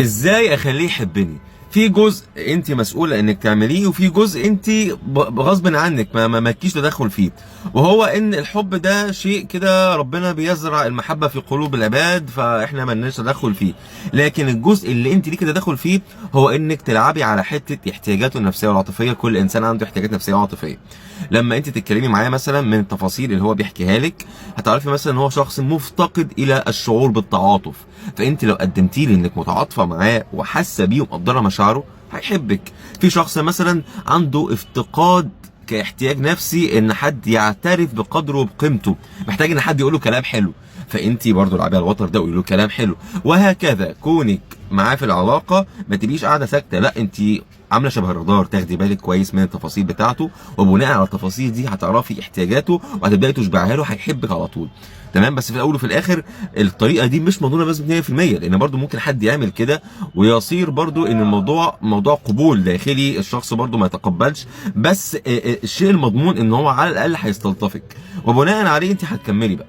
ازاي اخليه يحبني؟ في جزء انت مسؤوله انك تعمليه، وفي جزء انت غصب عنك ما تكيش تدخل فيه، وهو ان الحب ده شيء كده ربنا بيزرع المحبه في قلوب العباد، فاحنا ما لناش تدخل فيه. لكن الجزء اللي انت ليكي تدخل فيه هو انك تلعبي على حته احتياجاته النفسيه والعاطفيه. كل انسان عنده احتياجات نفسيه وعاطفيه. لما انت تتكلمي معاه مثلا من التفاصيل اللي هو بيحكيها لك، هتعرفي مثلا ان هو شخص مفتقد الى الشعور بالتعاطف. فانت لو قدمتي لي انك متعاطفه معاه وحاسه بيه ومقدره مشاعره، هيحبك. في شخص مثلا عنده افتقاد كاحتياج نفسي ان حد يعترف بقدره وبقيمته، محتاج ان حد يقول له كلام حلو، فانت برضه العبي على الوتر ده وقولي له كلام حلو. وهكذا كونك معاه في العلاقه ما تبقيش قاعده ساكته، لا انت عامله شبه الرادار، تاخدي بالك كويس من التفاصيل بتاعته، وبناء على التفاصيل دي هتعرفي احتياجاته وهتبداي تشبعها له، هيحبك على طول. تمام. بس في الاول وفي الاخر الطريقه دي مش مضمونه بنسبه 100%، لان برضو ممكن حد يعمل كده ويصير برضو ان الموضوع موضوع قبول داخلي، الشخص برضو ما يتقبلش. بس الشيء المضمون ان هو على الاقل هيستلطفك، وبناء عليه انت هتكملي بقى.